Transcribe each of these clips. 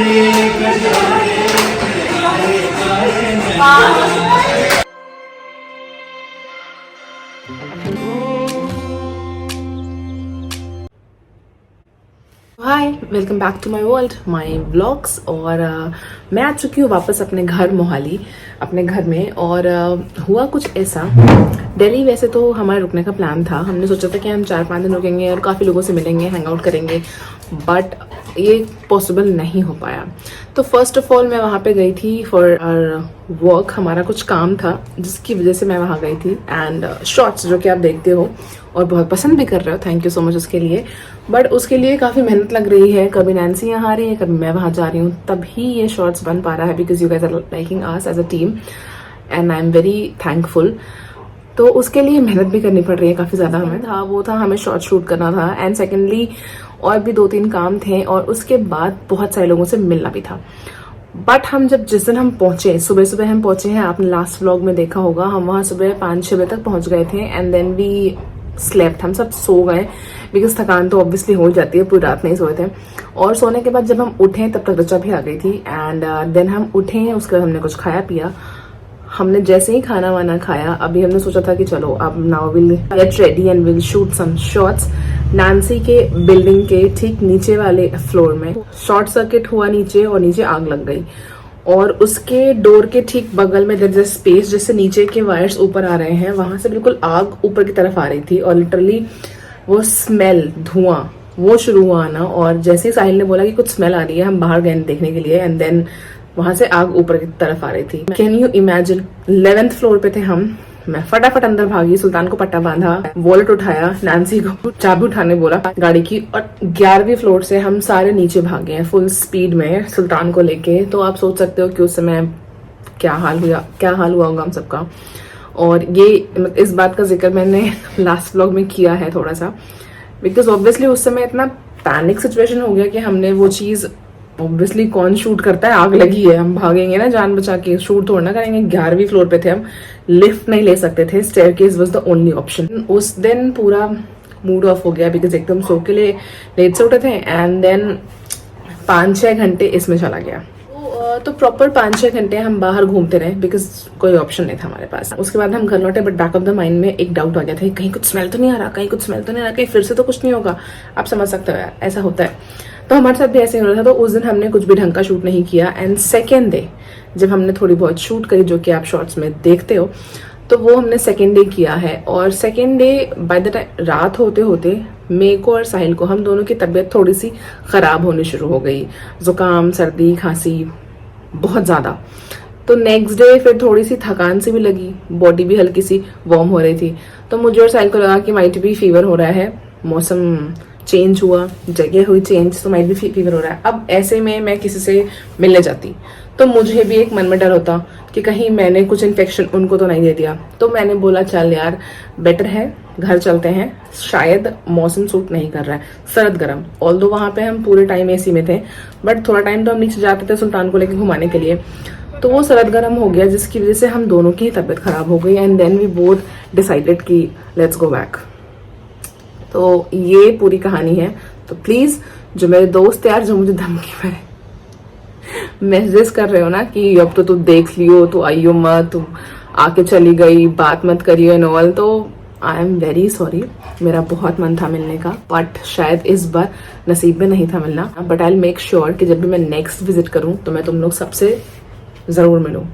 Hi, welcome back to my world, my vlogs. और मैं आ चुकी हूँ वापस अपने घर मोहाली, अपने घर में। और हुआ कुछ ऐसा, दिल्ली वैसे तो हमारे रुकने का प्लान था। हमने सोचा था कि हम 4-5 दिन रुकेंगे और काफ़ी लोगों से मिलेंगे, हैंग आउट करेंगे, बट ये पॉसिबल नहीं हो पाया। तो फर्स्ट ऑफ ऑल मैं वहाँ पे गई थी फॉर वर्क, हमारा कुछ काम था जिसकी वजह से मैं वहाँ गई थी। एंड शॉर्ट्स जो कि आप देखते हो और बहुत पसंद भी कर रहे हो, थैंक यू सो मच उसके लिए। बट उसके लिए काफ़ी मेहनत लग रही है, कभी नैन्सी यहाँ आ रही है, कभी मैं वहाँ जा रही हूँ, तभी ये शॉर्ट्स बन पा रहा है, because you guys are liking us as a team and I am very thankful. तो उसके लिए मेहनत भी करनी पड़ रही है काफ़ी ज़्यादा। हमें शॉर्ट शूट करना था, एंड सेकेंडली और भी 2-3 काम थे, और उसके बाद बहुत सारे लोगों से मिलना भी था। बट हम जिस दिन हम पहुंचे, सुबह सुबह हम पहुंचे हैं, आपने लास्ट व्लॉग में देखा होगा, हम वहाँ सुबह 5-6 बजे तक पहुंच गए थे। एंड देन वी स्लेप्ट, हम सब सो गए, बिकॉज थकान तो ऑब्वियसली हो जाती है, पूरी रात नहीं सोए थे। और सोने के बाद जब हम उठे तब तक ऋचा भी आ गई थी। एंड देन हम उठे, उसके बाद हमने कुछ खाया पिया। हमने जैसे ही खाना वाना खाया, अभी हमने सोचा था कि चलो अब now will get ready and will shoot some shots. Nancy के बिल्डिंग के ठीक नीचे वाले फ्लोर में शॉर्ट सर्किट हुआ नीचे, और नीचे आग लग गई। और उसके डोर के ठीक बगल में देयर इज अ स्पेस, जिससे नीचे के वायर्स ऊपर आ रहे हैं, वहां से बिल्कुल आग ऊपर की तरफ आ रही थी। और लिटरली वो स्मेल, धुआं वो शुरू हुआ आना। और जैसे ही साहिल ने बोला कि कुछ स्मेल आ रही है, हम बाहर गए देखने के लिए, एंड देन वहां से आग ऊपर की तरफ आ रही थी। Can you imagine, 11th floor पे थे हम। मैं फटाफट अंदर भागी, सुल्तान को पट्टा बांधा, वॉलेट उठाया, नैन्सी को चाबी उठाने बोला गाड़ी की, और 11वीं फ्लोर से हम सारे नीचे भागे हैं फुल स्पीड में सुल्तान को लेके। तो आप सोच सकते हो कि उस समय क्या हाल हुआ होगा हम सबका। और ये इस बात का जिक्र मैंने लास्ट व्लॉग में किया है थोड़ा सा, बिकॉज ऑब्वियसली उस समय इतना पैनिक सिचुएशन हो गया कि हमने वो चीज, ऑब्वियसली कौन शूट करता है, आग लगी है, हम भागेंगे ना जान बचा के, शूट थोड़ा ना करेंगे। 11वीं फ्लोर पे थे हम, लिफ्ट नहीं ले सकते थे, staircase was the only option. उस दिन पूरा मूड ऑफ हो गया, बिकॉज एकदम सो के लिए लेट से उठे थे, एंड देन 5-6 घंटे इसमें चला गया। तो प्रॉपर 5-6 घंटे हम बाहर घूमते रहे, बिकॉज कोई ऑप्शन नहीं था हमारे पास। उसके बाद हम घर लौटे, but back of the mind में एक डाउट आ गया था, कहीं कुछ स्मेल तो नहीं आ रहा, कहीं फिर से तो कुछ नहीं होगा। आप समझ सकते हो यार, ऐसा होता है। तो हमारे साथ भी ऐसे ही हो रहा था। तो उस दिन हमने कुछ भी ढंग का शूट नहीं किया। एंड सेकेंड डे जब हमने थोड़ी बहुत शूट करी, जो कि आप शॉर्ट्स में देखते हो, तो वो हमने सेकेंड डे किया है। और second day by the time रात होते होते मेरे को और साहिल को, हम दोनों की तबीयत थोड़ी सी खराब होनी शुरू हो गई, जुकाम, सर्दी, खांसी बहुत ज्यादा। तो नेक्स्ट डे फिर थोड़ी सी थकान सी भी लगी, बॉडी भी हल्की सी वार्म हो रही थी। तो मुझे और साहिल को लगा कि माइट भी फीवर हो रहा है, मौसम चेंज हुआ, जगह हुई चेंज, तो माइट भी फीवर हो रहा है। अब ऐसे में मैं किसी से मिलने जाती तो मुझे भी एक मन में डर होता कि कहीं मैंने कुछ इन्फेक्शन उनको तो नहीं दे दिया। तो मैंने बोला चल यार बेटर है घर चलते हैं, शायद मौसम सूट नहीं कर रहा है, सर्द गर्म। ऑल्दो वहां पे हम पूरे टाइम एसी में थे, बट थोड़ा टाइम तो हम नीचे जाते थे सुल्तान को लेकर घुमाने के लिए, तो वो सर्द गर्म हो गया, जिसकी वजह से हम दोनों की तबीयत खराब हो गई। And then we both decided कि लेट्स गो बैक। तो ये पूरी कहानी है। तो प्लीज जो मेरे दोस्त यार, जो मुझे धमकी में मैसेज कर रहे हो ना कि अब तो तू देख लियो, तू आइयो मत, तू आके चली गई, बात मत करियो एंड ऑल, तो आई एम वेरी सॉरी। मेरा बहुत मन था मिलने का, बट शायद इस बार नसीब में नहीं था मिलना। But I will make sure कि जब भी मैं नेक्स्ट विजिट करूं तो मैं तुम लोग सबसे जरूर मिलूं।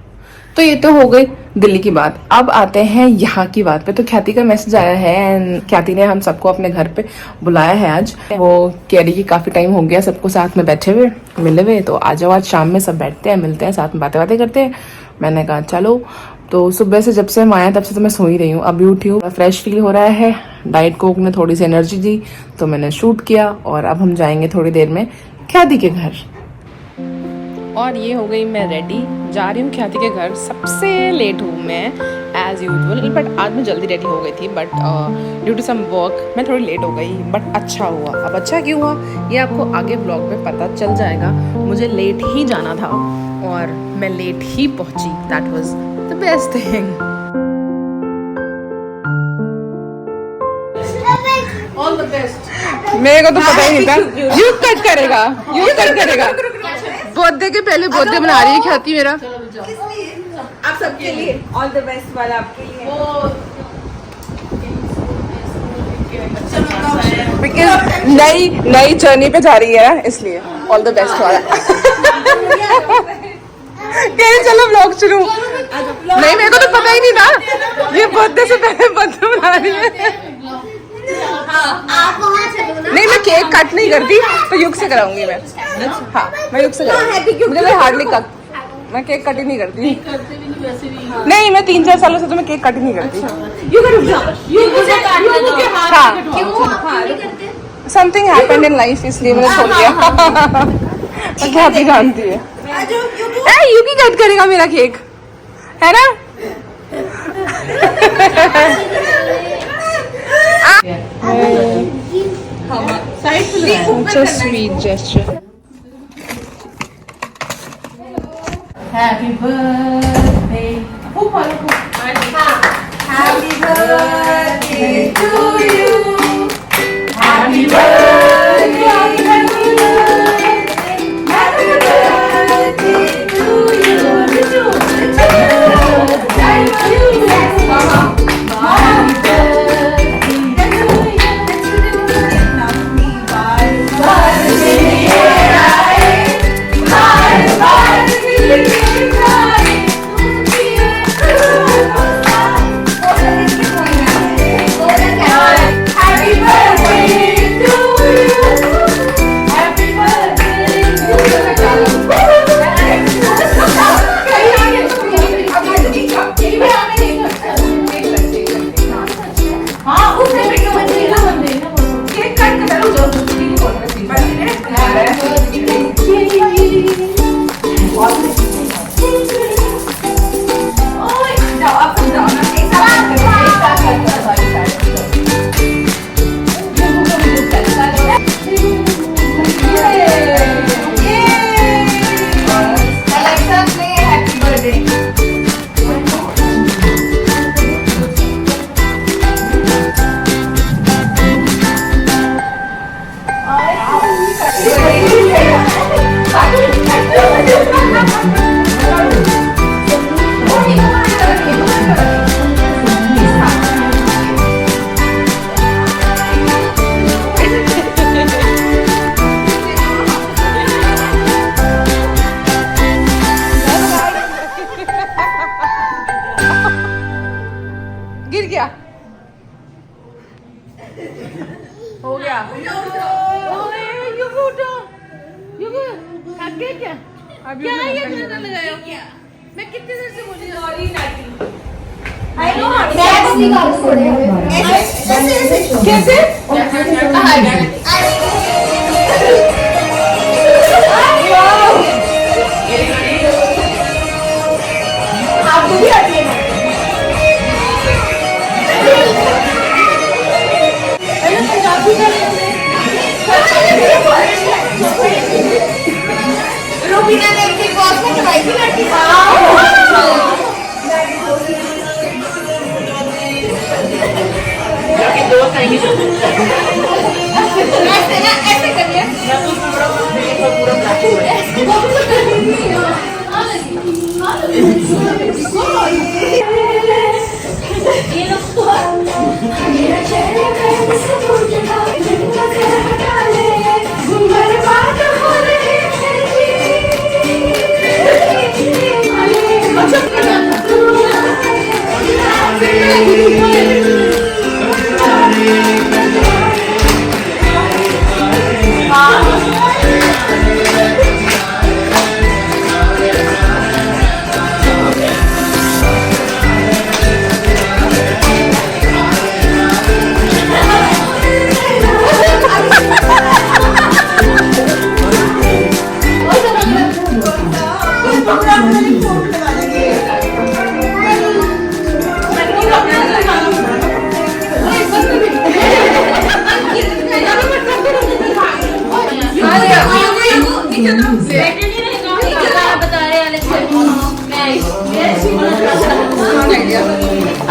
तो ये तो हो गई दिल्ली की बात। अब आते हैं यहाँ की बात पे। तो ख्याति का मैसेज आया है, एंड ख्याति ने हम सबको अपने घर पे बुलाया है आज। वो कह रही कि काफी टाइम हो गया सबको साथ में बैठे हुए, मिले हुए, तो आ जाओ आज शाम में सब बैठते हैं, मिलते हैं, साथ में बातें करते हैं। मैंने कहा चलो। तो सुबह से जब से हम आए तब से तो मैं सो ही रही हूँ, अभी उठी हूँ, फ्रेश फील हो रहा है। डाइट कोक ने थोड़ी सी एनर्जी दी तो मैंने शूट किया, और अब हम जाएंगे थोड़ी देर में ख्याति के घर। और ये हो गई मैं रेडी, जा रही हूँ ख्याति के घर। सबसे लेट हूँ मैं एज यूजुअल, बट आज मैं जल्दी रेडी हो गई थी, but due to some work मैं थोड़ी लेट हो गई, बट अच्छा हुआ। अब अच्छा क्यों हुआ ये आपको आगे ब्लॉग में पता चल जाएगा। मुझे लेट ही जाना था और मैं लेट ही पहुंची, that was the best thing. All the best. मेरे को तो पता ही नहीं था यू कट करेगा, बोल बर्थडे के पहले बर्थडे मना रही है ख्याति मेरा। आप सबके लिए ऑल द बेस्ट वाला आपके लिए। नई जर्नी पे जा रही है इसलिए ऑल द बेस्ट वाला। चलो व्लॉग शुरू। नहीं मेरे को तो पता ही नहीं था ये बर्थडे से पहले बर्थडे मना रही है। नहीं मैं केक कट नहीं करती तो युग से कराऊंगी मैं। हाँ मैं युग से कराऊंगी। मुझे हार्डली कट, मैं केक कट ही नहीं करती। नहीं मैं 3-4 सालों से तो मैं केक कट ही नहीं करती। समथिंग हैपेंड इन लाइफ इसलिए मैंने छोड़ दिया। क्या भी जानती है युगी कट करेगा मेरा केक है ना। Sweet gesture. Happy birthday happy birthday to you happy birthday happy birthday to you thank you मामा गिर गया हो गया। क्या ये गाना लगाया? मैं कितने देर से बोल रही हूं सॉरी नाटी। आई नो कैसे आपको भी आती है रूबीना ने एक बॉस में चढ़ाई थी लड़की। दोस्त आएंगे ऐसे ना ऐसे करिए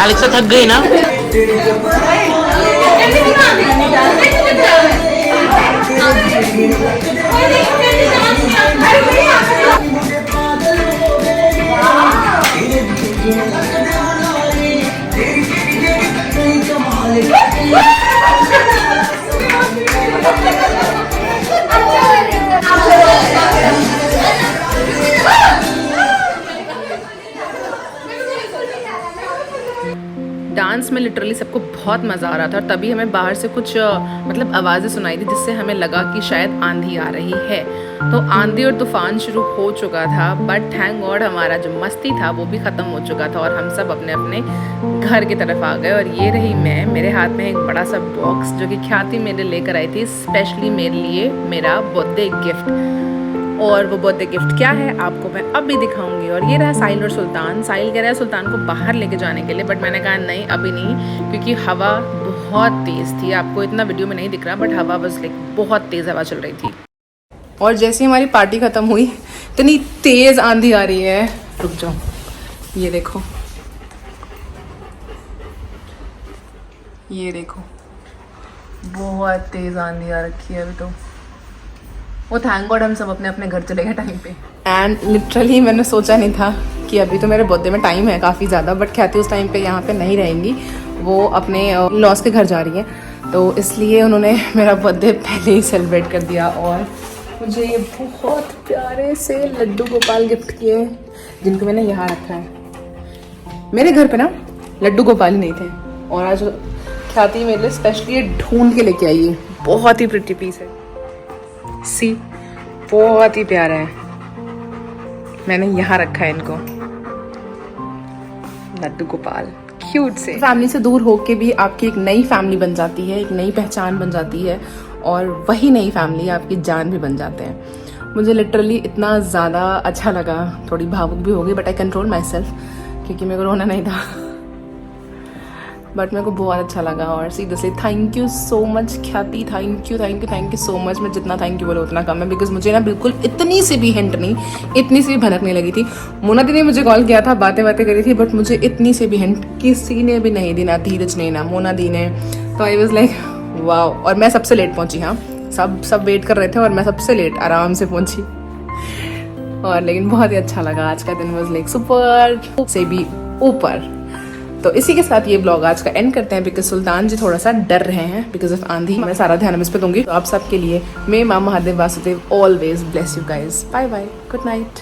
एलेक्सा थक गई ना? में लिटरली सबको बहुत मज़ा आ रहा था और तभी हमें बाहर से कुछ मतलब आवाज़ें सुनाई थी जिससे हमें लगा कि शायद आंधी आ रही है। तो आंधी और तूफान शुरू हो चुका था, बट थैंक गॉड हमारा जो मस्ती था वो भी ख़त्म हो चुका था और हम सब अपने अपने घर की तरफ आ गए। और ये रही मैं, मेरे हाथ में एक बड़ा सा बॉक्स जो कि ख्याति मेरे लेकर आई थी स्पेशली मेरे लिए, मेरा बर्थडे गिफ्ट। और वो बर्थडे गिफ्ट क्या है आपको मैं अब भी दिखाऊंगी। और ये रहा साहिल और सुल्तान। साहिल कह रहा है सुल्तान को बाहर लेके जाने के लिए, बट मैंने कहा नहीं अभी नहीं, क्योंकि हवा बहुत तेज़ थी। आपको इतना वीडियो में नहीं दिख रहा, बट हवा बस लाइक बहुत तेज़ हवा चल रही थी। और जैसे हमारी पार्टी ख़त्म हुई इतनी तेज़ आंधी आ रही है, रुक जाओ ये देखो, ये देखो बहुत तेज़ आंधी आ रखी है अभी तो। वो थैंक गॉड हम सब अपने अपने घर चले गए टाइम पे। एंड लिटरली मैंने सोचा नहीं था कि अभी तो मेरे बर्थडे में टाइम है काफ़ी ज़्यादा, बट ख्याति उस टाइम पे यहाँ पे नहीं रहेंगी, वो अपने लॉस के घर जा रही हैं, तो इसलिए उन्होंने मेरा बर्थडे पहले ही सेलिब्रेट कर दिया। और मुझे ये बहुत प्यारे से लड्डू गोपाल गिफ्ट किए, जिनको मैंने यहाँ रखा है। मेरे घर पे ना लड्डू गोपाल ही नहीं थे, और आज ख्याति मेरे लिए स्पेशली ये ढूंढ के लेके आई है। बहुत ही प्रिटी पीस है, सी बहुत ही प्यारा है। मैंने यहाँ रखा है इनको, लड्डू गोपाल क्यूट से। फैमिली से दूर होके भी आपकी एक नई फैमिली बन जाती है, एक नई पहचान बन जाती है, और वही नई फैमिली आपकी जान भी बन जाते हैं। मुझे लिटरली इतना ज़्यादा अच्छा लगा, थोड़ी भावुक भी हो गई, but I control my self क्योंकि मेरे को रोना नहीं था। बट मेरे को बहुत अच्छा लगा। और seriously thank you so much ख्याति, थैंक यू सो मच। मैं जितना थैंक यू बोलो उतना कम है, बिकॉज मुझे ना बिल्कुल इतनी सी भी हिंट नहीं, इतनी सी भी भनक नहीं लगी थी। मोना दी ने मुझे कॉल किया था, बातें करी थी, बट मुझे इतनी सी भी हिंट किसी ने भी नहीं दी, ना धीरज ने ना मोना दी ने। तो आई वॉज लाइक वाओ। और मैं सबसे लेट पहुंची, हाँ सब वेट कर रहे थे और मैं सबसे लेट आराम से पहुंची। और लेकिन बहुत ही अच्छा लगा, आज का दिन वॉज लाइक सुपर से भी ऊपर। तो इसी के साथ ये ब्लॉग आज का एंड करते हैं, बिकॉज सुल्तान जी थोड़ा सा डर रहे हैं बिकॉज ऑफ आंधी। मैं सारा ध्यान हम इस पे दूंगी। तो आप सबके लिए मैं माँ Mahadev Vasudev always bless you guys. Bye bye, good night.